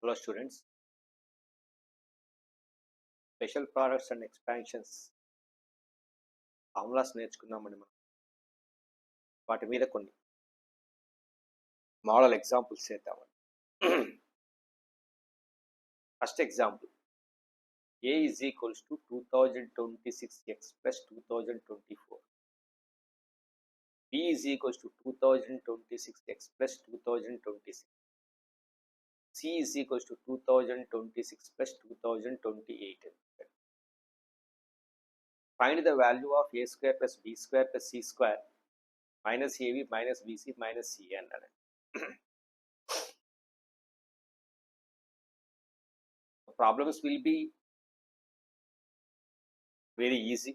Hello students, special products and expansions formulas నేర్చుకున్నామండి మనం. వాటి మీద కొన్ని మోడల్ ఎగ్జాంపుల్స్ చేద్దామండి. First example, A is equals to 2026x plus 2024. B is equals to 2026x plus 2026. C is equals to 2026 plus 2028. Find the value of a square plus b square plus c square minus ab minus bc minus cn. Problems will be very easy.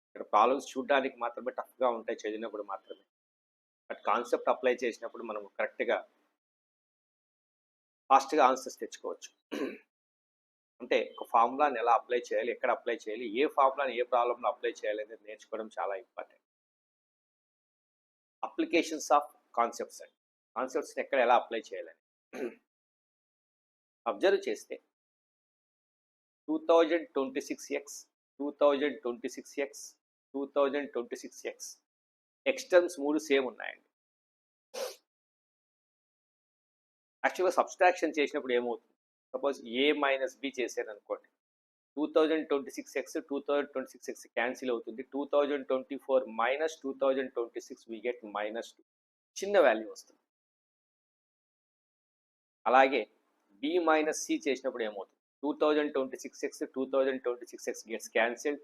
ఇక్కడ problems చూడడానికి మాత్రమే టఫ్గా ఉంటాయి చదివినప్పుడు మాత్రమే, but concept apply చేసినప్పుడు మనం కరెక్ట్గా ఫాస్ట్గా ఆన్సర్స్ తెచ్చుకోవచ్చు. అంటే ఒక ఫార్ములాని ఎలా అప్లై చేయాలి, ఎక్కడ అప్లై చేయాలి, ఏ ఫార్ములాని ఏ ప్రాబ్లంలో అప్లై చేయాలి అనేది నేర్చుకోవడం చాలా ఇంపార్టెంట్. అప్లికేషన్స్ ఆఫ్ కాన్సెప్ట్స్ అండి, కాన్సెప్ట్స్ని ఎక్కడ ఎలా అప్లై చేయాలని అబ్జర్వ్ చేస్తే 2026x 2026x 2026x ఎక్స్టర్మ్స్ మూడు సేమ్ ఉన్నాయండి. యాక్చువల్గా సబ్స్ట్రాక్షన్ చేసినప్పుడు ఏమవుతుంది, సపోజ్ ఏ మైనస్ బి చేశాను అనుకోండి, 2026x 2026x క్యాన్సిల్ అవుతుంది. 2024 మైనస్ 2026 వి గెట్ -2, చిన్న వాల్యూ వస్తుంది. అలాగే బి మైనస్ సి చేసినప్పుడు ఏమవుతుంది, 2026x 2026x gets cancelled.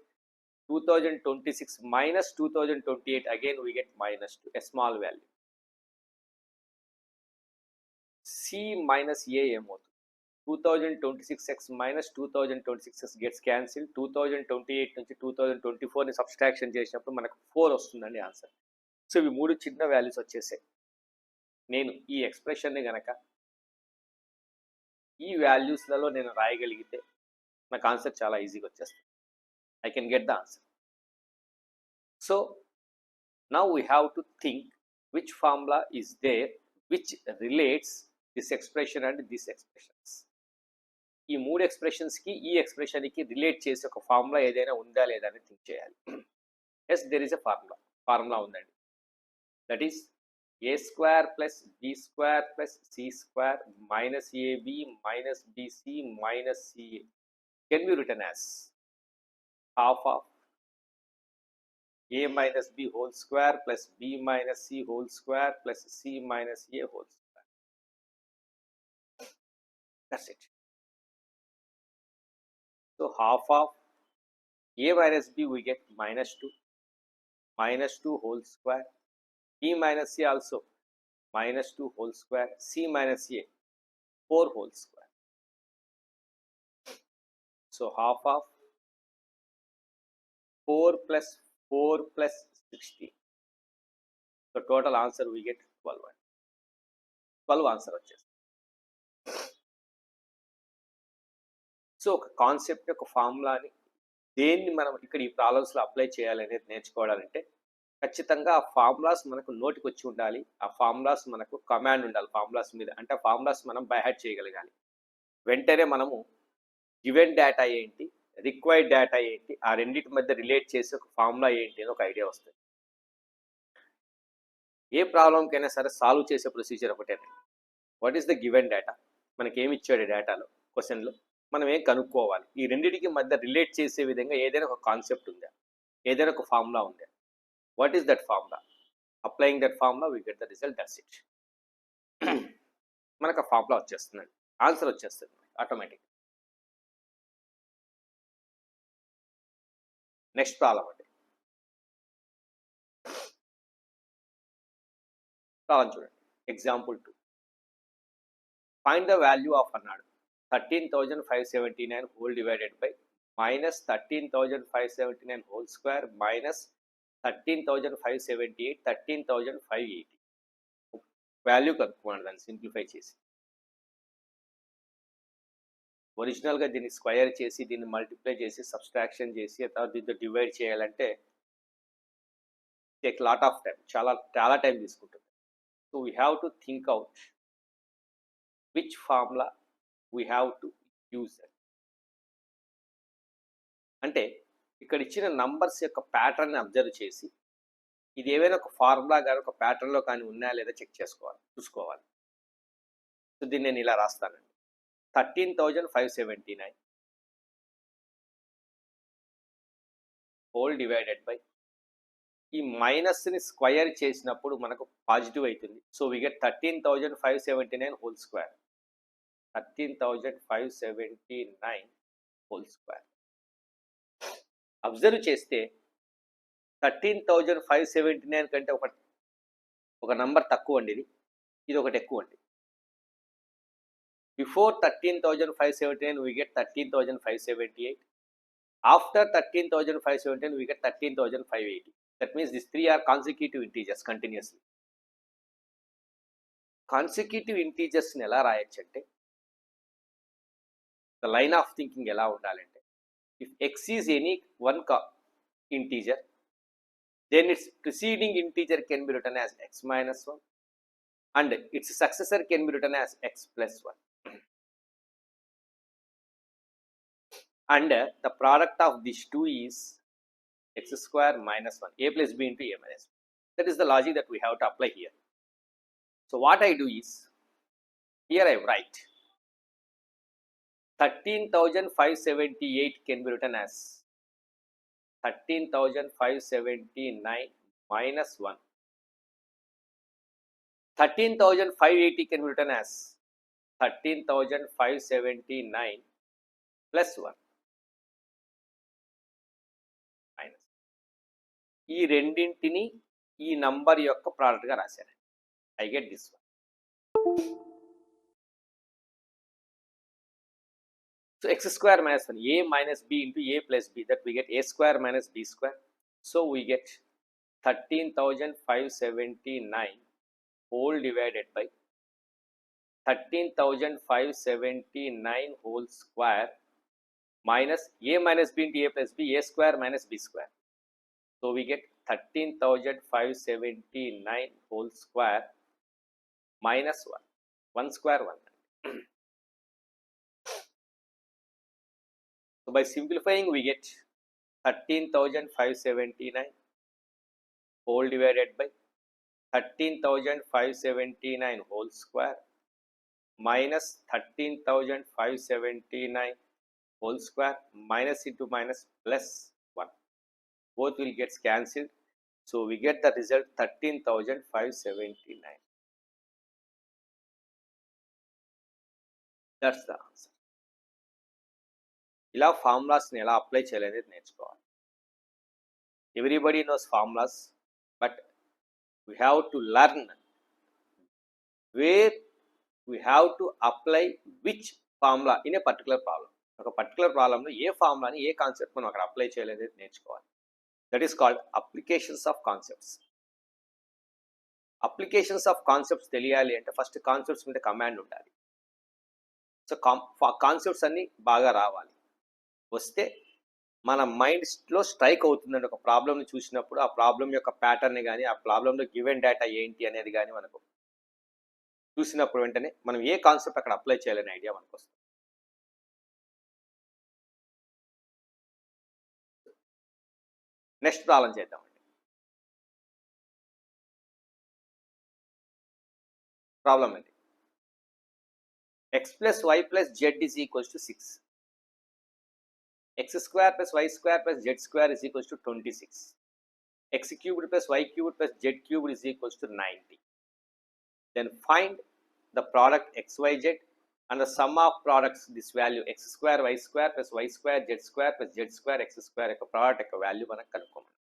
2026 minus 2028 again we get -2, a small value. C minus A ఏమవుతుంది, 2026x minus 2026x gets cancelled. 2028 నుంచి 2024ని సబ్స్ట్రాక్షన్ చేసినప్పుడు మనకు 4 వస్తుందండి ఆన్సర్. సో ఇవి మూడు చిన్న వాల్యూస్ వచ్చేసాయి. నేను ఈ ఎక్స్ప్రెషన్ని గనక ఈ వాల్యూస్లలో నేను రాయగలిగితే నాకు ఆన్సర్ చాలా ఈజీగా వచ్చేస్తుంది. I can get the answer. So now we have to think which formula is there which relates this expression and this expressions. ఈ మూడు ఎక్స్ప్రెషన్స్కి ఈ ఎక్స్ప్రెషన్కి రిలేట్ చేసే ఒక ఫార్ములా ఏదైనా ఉందా లేదా అని థింక్ చేయాలి. Yes, there is a formula ఉందండి. That is A square plus B square plus C square minus AB minus BC minus CA can be written as half of a minus b whole square plus b minus c whole square plus c minus a whole square. That's it. So half of a minus b we get -2 whole square, b minus c also -2 whole square, c minus a 4 whole square. So half of 4 plus 16. So total answer we get 12 answer వచ్చేస్తుంది. So ఒక concept, ఒక ఫార్ములాని దేన్ని మనం ఇక్కడ ఈ ప్రాబ్లమ్స్లో apply చేయాలనేది నేర్చుకోవాలంటే ఖచ్చితంగా ఆ ఫార్ములాస్ మనకు నోటికి వచ్చి ఉండాలి. ఆ ఫార్ములాస్ మనకు కమాండ్ ఉండాలి ఫార్ములాస్ మీద. అంటే ఆ ఫార్ములాస్ మనం బైహార్ట్ చేయగలగాలి. వెంటనే మనము గివెన్ డేటా ఏంటి, రిక్వైర్డ్ డేటా ఏంటి, ఆ రెండింటి మధ్య రిలేట్ చేసి ఒక ఫార్ములా ఏంటి అని ఒక ఐడియా వస్తుంది. ఏ ప్రాబ్లంకైనా సరే సాల్వ్ చేసే ప్రొసీజర్ ఒకటేనండి. What is the given data, మనకి ఏమి ఇచ్చాడు డేటాలో, క్వశ్చన్లో మనం ఏం కనుక్కోవాలి, ఈ రెండింటికి మధ్య రిలేట్ చేసే విధంగా ఏదైనా ఒక కాన్సెప్ట్ ఉందా, ఏదైనా ఒక ఫార్ములా ఉందా, what is that formula, applying that formula we get the result, that's it. మనకు ఆ ఫార్ములా వచ్చేస్తుందండి, ఆన్సర్ వచ్చేస్తుంది ఆటోమేటిక్. నెక్స్ట్ ప్రాబ్లం అండి, ప్రాబ్లం చూడండి. Example 2, find the value of అన్నాడు 13,579 whole divided by minus 13,579 whole square minus 13,578 13,580. Value కనుక్కున్నాడు, దాన్ని simplify చేసి. ఒరిజినల్గా దీన్ని స్క్వయర్ చేసి దీన్ని మల్టిప్లై చేసి సబ్స్ట్రాక్షన్ చేసి తర్వాత దీంతో డివైడ్ చేయాలంటే టేక్ లాట్ ఆఫ్ టైం, చాలా టైం తీసుకుంటుంది. So we have to think out which formula we have to use that. అంటే ఇక్కడ ఇచ్చిన నంబర్స్ యొక్క ప్యాటర్న్ అబ్జర్వ్ చేసి ఇది ఏవైనా ఒక ఫార్ములా కానీ ఒక ప్యాటర్న్లో కానీ ఉన్నాయా లేదా చెక్ చేసుకోవాలి, చూసుకోవాలి. సో దీన్ని నేను ఇలా రాస్తానండి. 13,579 హోల్ డివైడెడ్ బై, ఈ మైనస్ని స్క్వయర్ చేసినప్పుడు మనకు పాజిటివ్ అవుతుంది. So we get 13,579 whole square. 13,579 whole square. Observe చేస్తే 13,579 కంటే ఒక నంబర్ తక్కువ అండి, ఇది ఒకటి ఎక్కువ అండి. Before 13,579 we get 13,578. After 13,579 we get 13,580. That means these three are consecutive integers continuously. Consecutive integers ని ఎలా రాయొచ్చు అంటే, the line of thinking ఎలా ఉండాలంటే, if x is any one integer, then its preceding integer can be written as x minus 1 and its successor can be written as x plus 1. And the product of these two is x square minus 1, a plus b into a minus 1. That is the logic that we have to apply here. So what I do is, here I write 13,578 can be written as 13,579 minus 1. 13,580 can be written as 13,579 plus 1 minus. ఈ రెండింటిని ఈ number యొక్క ప్రోడక్ట్గా రాశాను. I get this one. So x square minus 1, a minus b into a plus b, that we get a square minus b square. So we get 13,579 whole divided by 13,579 whole square minus a minus b into a plus b, a square minus b square. So we get 13,579 whole square minus 1. 1 square 1. So by simplifying we get 13,579 whole divided by 13,579 whole square minus 13,579 whole square, minus into minus plus 1. Both will get cancelled. So we get the result 13,579. That's the answer. ఇలా ఫార్ములాస్ని ఎలా apply చేయాలనేది నేర్చుకోవాలి. Everybody knows formulas, but we have to learn where we have to apply which formula in a particular problem. ఒక particular ప్రాబ్లంలో ఏ ఫార్ములాని ఏ concept మనం అక్కడ apply చేయాలనేది నేర్చుకోవాలి. That is called applications of concepts. Applications of concepts తెలియాలి అంటే first concepts మీద command ఉండాలి. సో కాన్సెప్ట్స్ అన్నీ బాగా రావాలి. వస్తే మన మైండ్లో స్ట్రైక్ అవుతుందండి. ఒక ప్రాబ్లమ్ని చూసినప్పుడు ఆ ప్రాబ్లం యొక్క ప్యాటర్న్ కానీ ఆ ప్రాబ్లంలో గివెన్ డేటా ఏంటి అనేది కానీ మనకు చూసినప్పుడు వెంటనే మనం ఏ కాన్సెప్ట్ అక్కడ అప్లై చేయాలనే ఐడియా మనకు వస్తుంది. నెక్స్ట్ ప్రాబ్లం చేద్దామండి. ప్రాబ్లం ఏంటి? X plus why plus z is equals to 6. x square plus y square plus z square is equals to 26. X cubed plus y cubed plus z cubed is equals to 90. Then find the product xyz and the sum of products this value x square y square plus y square z square plus z square x square యొక్క product యొక్క value మనం కనుక్కోమని.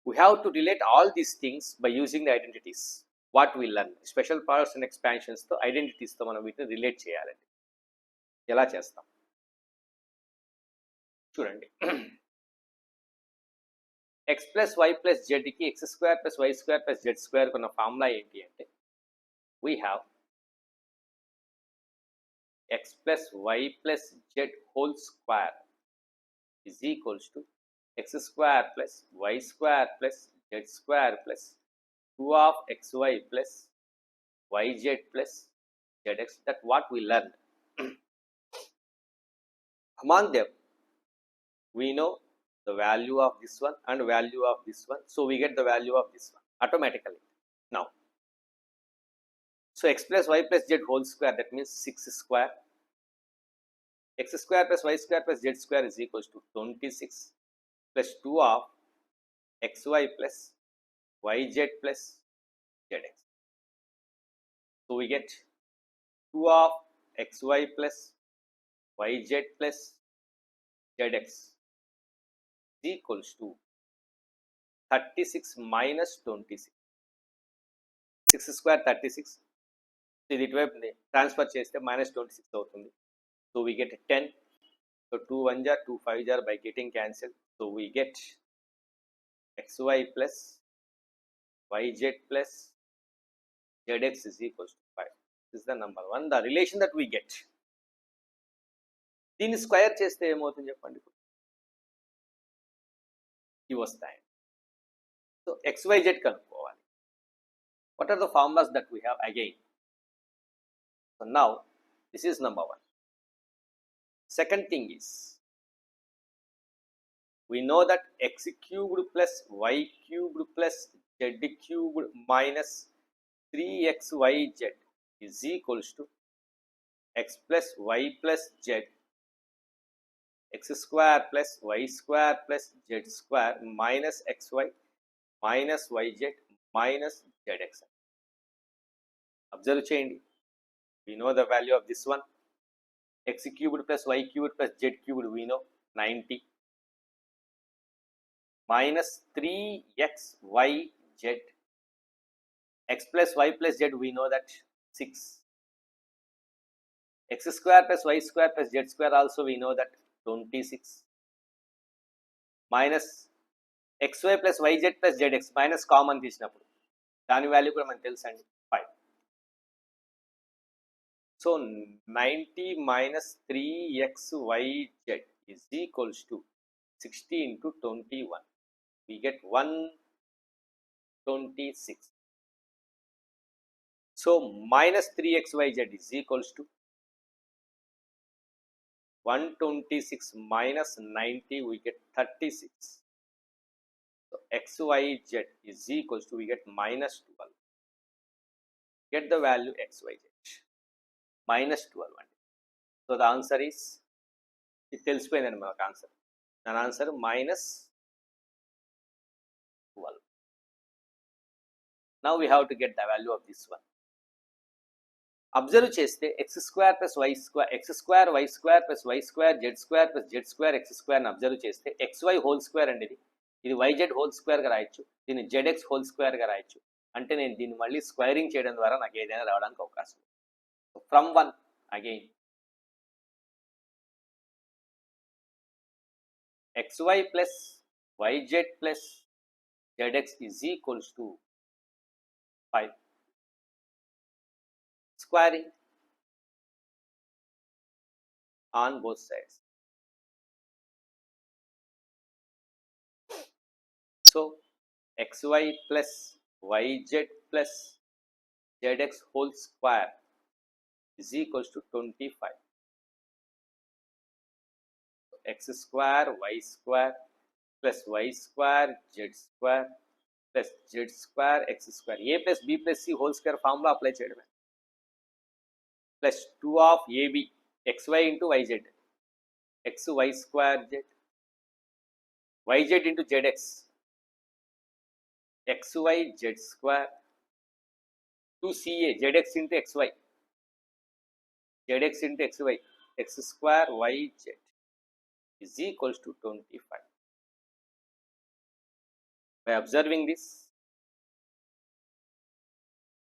We have to relate all these things by using the identities. What we learn, special products and expansions తో identities తో మనం వీటిని relate చేయాలండి. ఎలా చేస్తాం చూడండి. ఎక్స్ ప్లస్ వై ప్లస్ జెడ్కి X square plus Y square plus Z square ఉన్న ఫార్ములా ఏంటి అంటే, we have X plus why plus Z whole square is equals to X square plus Y square plus Z square plus 2 of xy plus yz plus zx. That what we learned. Among them, we know the value of this one and value of this one, so we get the value of this one automatically. Now, so x plus y plus z whole square, that means 6 square, x square plus y square plus z square is equals to 26 plus 2 of xy plus yz plus zx. So we get 2 of xy plus yz plus zx is equals to 36 minus 26. 6 square 36. ఇది ఇటువైపు transfer చేస్తే -26 అవుతుంది. So we get 10. So 2 1 jar 2 5 jar by getting cancelled. So we get xy plus yz plus zx is equals to 5. This is the number one, the relation that we get. దీన్ని square చేస్తే ఏమవుతుంది చెప్పండి. ఇవి వస్తాయి. So xyz కనుక్కోవాలి. What are the formulas that we have again? So now this is number one. Second thing is, we know that x cubed plus y cubed plus z cubed minus 3xyz is equals to x plus y plus z, x square plus y square plus z square minus xy minus yz minus zx. Observe చేయండి. We know the value of this one. X cubed plus y cubed plus z cubed we know 90 minus 3xyz, x plus y plus z we know that 6, x square plus y square plus z square also we know that 26 minus xy plus yz plus zx minus common తీసినప్పుడు దాని value కూడా మనకు తెలుసు అండి 5. So 90 minus 3xyz is equals to 60 into 21. We get 126. So minus 3xyz is equals to 126 minus 90, we get 36. So xyz is equals to, we get minus 12. Get the value xyz. minus 12 అండి. So the answer is, ఇది తెలిసిపోయిందండి మనకు answer. దాని answer minus 12. Now we have to get the value of this one. Observe చేస్తే x square plus y square, x square y square plus y square z square plus z square x square ని observe చేస్తే xy whole square అండి. ఇది yz whole స్క్వేర్గా రాయొచ్చు, దీన్ని zx whole స్క్వేర్గా రాయొచ్చు. అంటే నేను దీన్ని మళ్ళీ స్క్వేరింగ్ చేయడం ద్వారా నాకు ఏదైనా రావడానికి అవకాశం. From 1 again, xy plus yz plus zx is equals to 5. Squaring on both sides. So xy plus yz plus zx whole square is equals to 25. So x square y square plus y square z square plus z square x square, a plus b plus c whole square formula apply చేయడమే, plus 2 of ab xy into yz, xy square z, yz into zx, xy z square, 2ca zx into xy, zx into xy, x square yz is equals to 25. By observing this,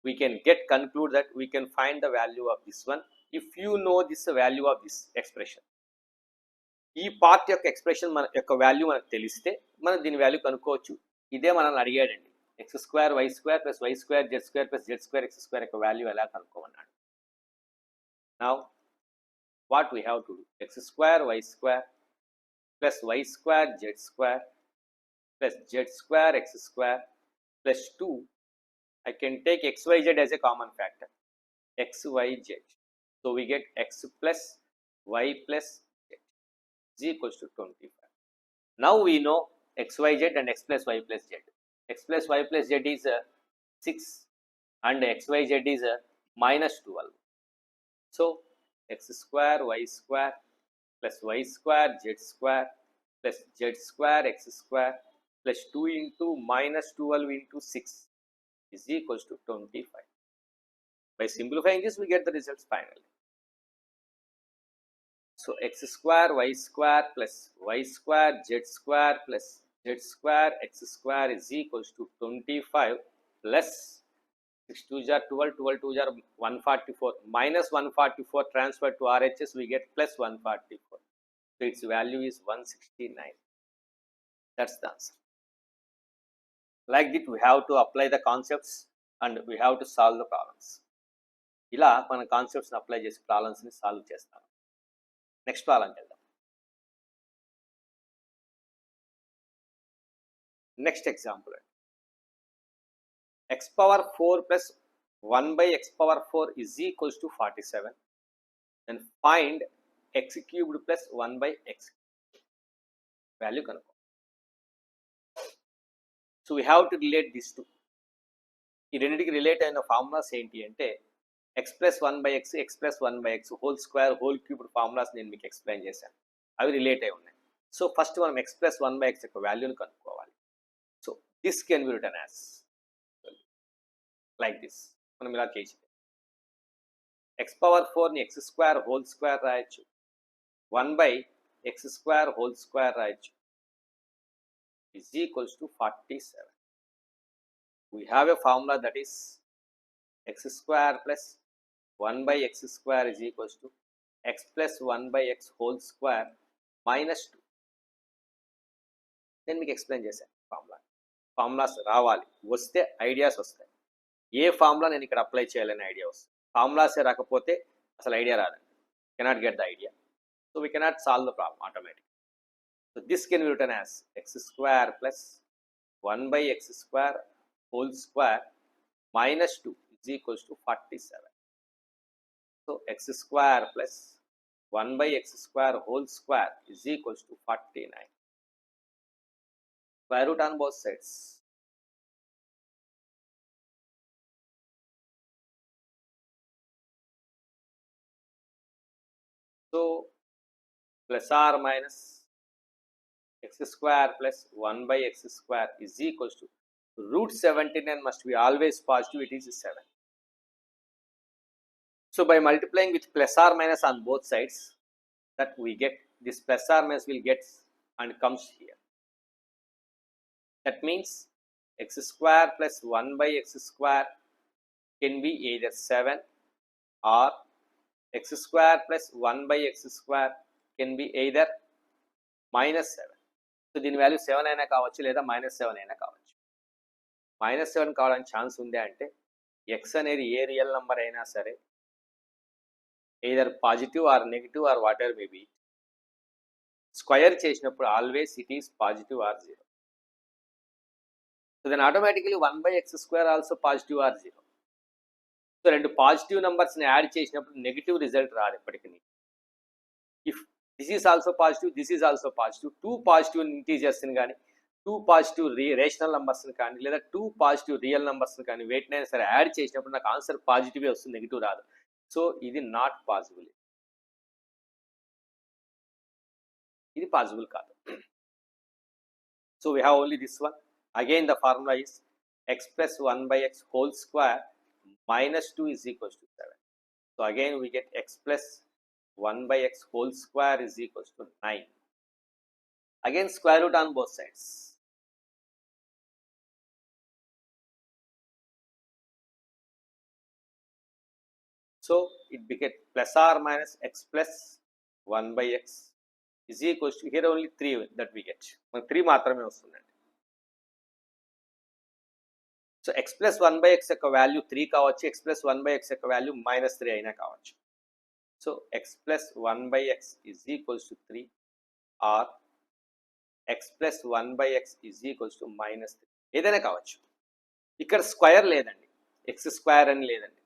we can conclude that we can find the value of this one if you know this value of this expression. ఈ part యొక్క expression మన యొక్క value మనకు తెలిస్తే మనం దీని value కనుక్కోవచ్చు. ఇదే మనల్ని అడిగాడండి, X square Y square plus Y square Z square plus Z square X square యొక్క వాల్యూ ఎలా కనుక్కోమన్నాడు. Now what we have to do, X square Y square plus Y square Z square plus Z square X square plus 2 I can take xyz as a common factor, xyz. So we get x plus y plus z is equals to 25. Now we know xyz and x plus y plus z. X plus y plus z is 6 and xyz is minus 12. So x square y square plus y square z square plus z square x square plus 2 into minus 12 into 6 is equals to 25. By simplifying this, we get the results finally. So x square y square plus y square z square plus z square x square is equals to 25 plus 6 2 are 12, 12 2 are 144, minus 144 transferred to RHS, we get plus 144. So its value is 169. That's the answer. Like that, we have to apply the concepts and we have to solve the problems. ఇలా మన కాన్సెప్ట్స్ని apply చేసి ప్రాబ్లమ్స్ని solve చేస్తాం. Next ప్రాబ్లంకి వెళ్దాం. Next example అండి, x power 4 plus 1 by x power 4 is equals to 47 and find x cubed plus 1 by x value కనుక్కో. So we have to relate this to, ఈ రెండింటికి రిలేట్ అయిన ఫార్ములాస్ ఏంటి అంటే X plus 1 by x, X plus 1 by x whole square whole cubed formulas నేను మీకు explain చేశాను, అవి రిలేట్ అయి ఉన్నాయి. సో ఫస్ట్ మనం ఎక్స్ ప్లస్ 1 by x యొక్క వాల్యూని కనుక్కోవాలి. So this can be written as like this. మనం ఇలా చేసి ఎక్స్ పవర్ 4ని ఎక్స్ స్క్వేర్ హోల్ స్క్వేర్ రాయొచ్చు, 1 by x square whole square రాయొచ్చు, is equals to 47. We have a formula that is x square plus 1 by x square is equals to x plus 1 by x whole square minus 2. నేను మీకు explain చేశాను formulas రావాలి, వస్తే ideas వస్తాయి. ఏ formula నేను ఇక్కడ apply చేయాలని ఐడియా వస్తుంది. ఫార్ములాసే రాకపోతే అసలు ఐడియా రాదండి, cannot get the idea. So we cannot solve the problem automatically. So this can be written as x square plus 1 by x square whole square minus 2 is equals to 47. So x square plus 1 by x square whole square is equals to 49. Square root on both sides. So plus or minus x square plus 1 by x square is equals to root 79 must be always positive, it is 7. So by multiplying with plus or minus on both sides, that we get this plus or minus will get and comes here. That means x square plus 1 by x square can be either 7 or x square plus 1 by x square can be either minus 7. So దీని value 7 అయినా కావచ్చు లేదా -7 అయినా కావచ్చు. -7 కావడానికి chance ఉంది అంటే X అనేది ఏ రియల్ నెంబర్ అయినా సరే either positive or negative or whatever may be, square చేసినప్పుడు always it is positive or 0. So then automatically 1 by x square also positive or 0. సో రెండు పాజిటివ్ నెంబర్స్ని యాడ్ చేసినప్పుడు నెగిటివ్ రిజల్ట్ రాదు ఎప్పటికీ. If this is also positive, this is also positive, 2 positive integers ni gaani, 2 positive rational numbers ni gaani leda 2 positive real numbers ni gaani వేటినైనా సరే add చేసినప్పుడు నాకు answer positive వస్తుంది, negative రాదు. So ఇది not possible, ఇది possible కాదు. So we have only this one. Again the formula is x plus 1 by x whole square minus 2 is equals to 7. So again we get x plus 1 by x whole square is equals to 9. Again square root on both sides. So it becomes plus or minus x plus 1 by x is equals to, here only 3 that we get. 3 మాత్రమే వస్తుందండి. So x plus 1 by x యొక్క value 3 కావచ్చు, x plus 1 by x యొక్క value -3 అయినా కావచ్చు. So x plus 1 by x is equals to 3 or x plus 1 by x is equals to -3 ఏదైనా కావచ్చు. ఇక్కడ స్క్వయర్ లేదండి, ఎక్స్ స్క్వేర్ అని లేదండి.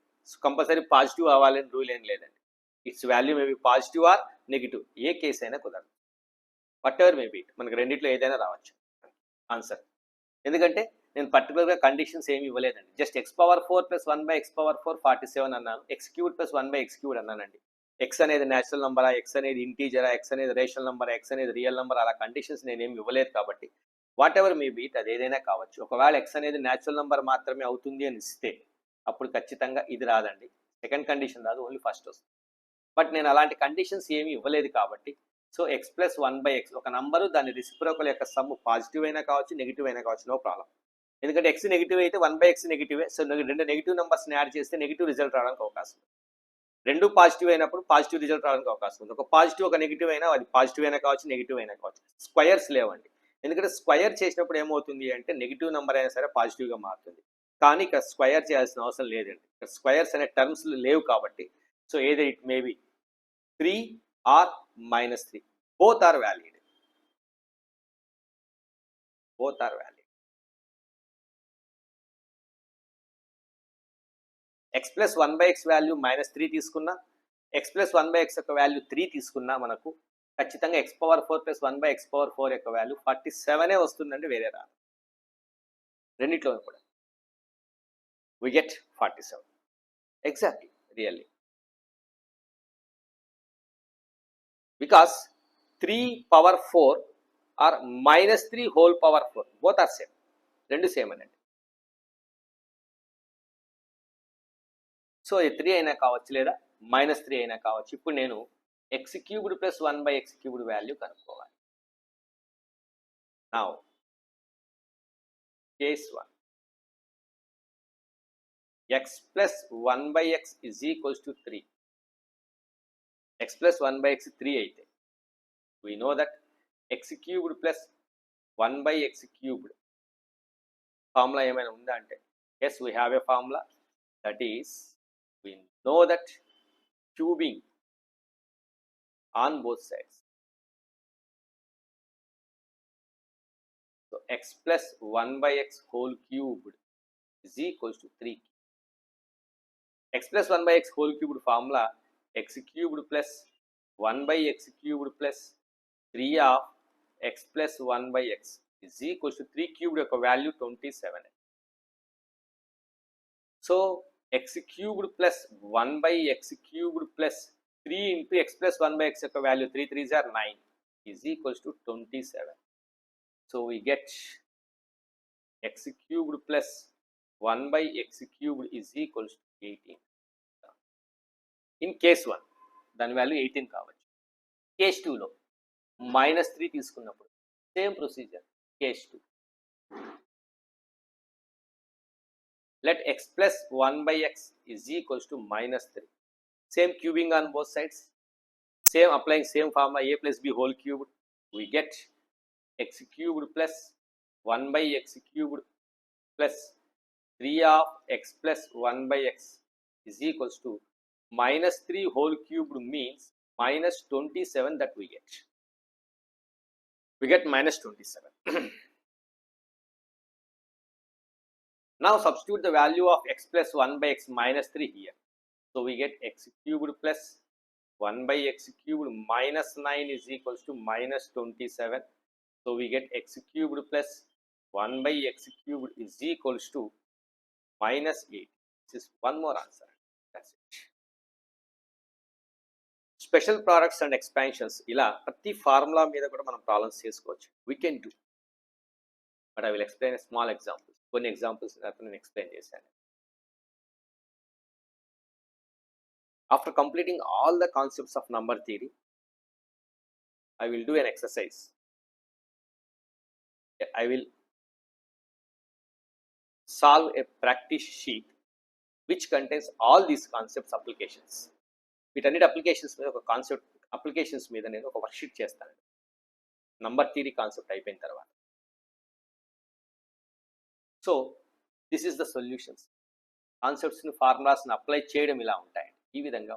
కంపల్సరీ పాజిటివ్ అవ్వాలని రూల్ ఏం లేదండి. It's value maybe positive or negative, A case అయినా కుదరదు. వాట్ ఎవర్ మేబీ మనకు రెండిట్లో ఏదైనా రావచ్చు ఆన్సర్. ఎందుకంటే నేను పర్టికులర్గా కండిషన్స్ ఏమి ఇవ్వలేదండి. Just x power 4 plus 1/x power 4 47 అన్నాను, x cube plus 1/x cube అన్నానండి. ఎక్స్ అనేది న్యాచురల్ నెంబరా, ఎక్స్ అనేది ఇంటీజరా, ఎక్స్ అనేది రేషనల్ నెంబర్, ఎక్స్ అనేది రియల్ నెంబర్, అలా కండిషన్స్ నేనేమి ఇవ్వలేదు. కాబట్టి వాట్ ఎవర్ మే బీ అది ఏదైనా కావచ్చు. ఒకవేళ ఎక్స్ అనేది న్యాచురల్ నెంబర్ మాత్రమే అవుతుంది అని ఇస్తే అప్పుడు ఖచ్చితంగా ఇది రాదండి, సెకండ్ కండిషన్ రాదు, ఓన్లీ ఫస్ట్ వస్తుంది. బట్ నేను అలాంటి కండిషన్స్ ఏమి ఇవ్వలేదు కాబట్టి సో ఎక్స్ ప్లస్ 1/x ఒక నంబరు, దాని రెసిప్రోకల్ యొక్క సమ్ పాజిటివ్ అయినా కావచ్చు, నెగిటివ్ అయినా కావచ్చు, నో ప్రాబ్లం. ఎందుకంటే ఎక్స్ నెగిటివ్ అయితే 1/x నెగిటివే. సో రెండు నెగిటివ్ నెంబర్స్ని యాడ్ చేస్తే నెగిటివ్ రిజల్ట్ రావడానికి అవకాశం ఉంది. రెండు పాజిటివ్ అయినప్పుడు పాజిటివ్ రిజల్ట్ రావడానికి అవకాశం ఉంది. ఒక పాజిటివ్ ఒక నెగిటివ్ అయినా అది పాజిటివ్ అయినా కావచ్చు, నెగిటివ్ అయినా కావచ్చు. స్క్వయర్స్ లేవండి. ఎందుకంటే స్క్వయర్ చేసినప్పుడు ఏమవుతుంది అంటే నెగిటివ్ నెంబర్ అయినా సరే పాజిటివ్గా మారుతుంది. కానీ ఇక్కడ స్క్వయర్ చేయాల్సిన అవసరం లేదండి. ఇక్కడ స్క్వయర్స్ అనే టర్మ్స్ లేవు కాబట్టి సో ఏదో it maybe 3 or -3 both are valid. Both are valid. x plus 1/x value -3 తీసుకున్నా, x plus 1/x యొక్క వాల్యూ 3 తీసుకున్నా మనకు ఖచ్చితంగా x power 4 plus 1/x power 4 యొక్క వాల్యూ 47 వస్తుందండి, వేరే రాదు. రెండిట్లో కూడా we get 47 exactly, really, because 3 power 4 or -3 whole power 4 both are same, రెండు సేమ్ అనండి. సో 3 అయినా కావచ్చు లేదా -3 అయినా కావచ్చు. ఇప్పుడు నేను x cubed plus 1/x cubed value కనుక్కోవాలి. Now case 1, x plus 1/x is equals to 3. x plus 1/x 3 అయితే we know that x cubed plus 1/x cubed formula ఏమైనా ఉందా అంటే yes, we have a formula, that is we know that cubing on both sides. So x plus 1/x whole cubed is equals to 3. x plus 1/x whole cubed formula x cubed plus 1/x cubed plus 3 of x plus 1/x is equals to 3 cubed యొక్క value 27. So x cubed plus 1/x cubed plus 3 into x plus 1/x యొక్క value 3 3s are 9 is equals to 27. So we get x cubed plus 1/x cubed is equals to 18. In case 1 దాని value 18 కావచ్చు. Case 2లో -3 తీసుకున్నప్పుడు same procedure. Case 2 let x plus 1/x is equals to -3. Same cubing on both sides, same applying same formula a plus b whole cubed, we get x cubed plus 1/x cubed plus 3 of x plus 1/x is equals to -3 whole cubed means -27 that we get. We get -27. Now substitute the value of x plus 1/x -3 here. So we get x cubed plus 1/x cubed minus 9 is equals to -27. So we get x cubed plus 1/x cubed is equals to -8. This is one more answer. That's it. Special products and expansions ఇలా ప్రతి formula మీద కూడా మనం problems చేసుకోవచ్చు. We can do, but I will explain a small examples. కొన్ని examples నేను explain చేశాను. After completing all the concepts of number theory, I will do N exercise. I will solve a practice sheet which contains all these concepts applications. వీటన్నిటి applications మీద ఒక concept applications మీద నేను ఒక worksheet చేస్తాను number theory concept అయిపోయిన తర్వాత. So this is the solutions. కాన్సెప్ట్స్ని ఫార్ములాస్ని అప్లై చేయడం ఇలా ఉంటాయండి, ఈ విధంగా.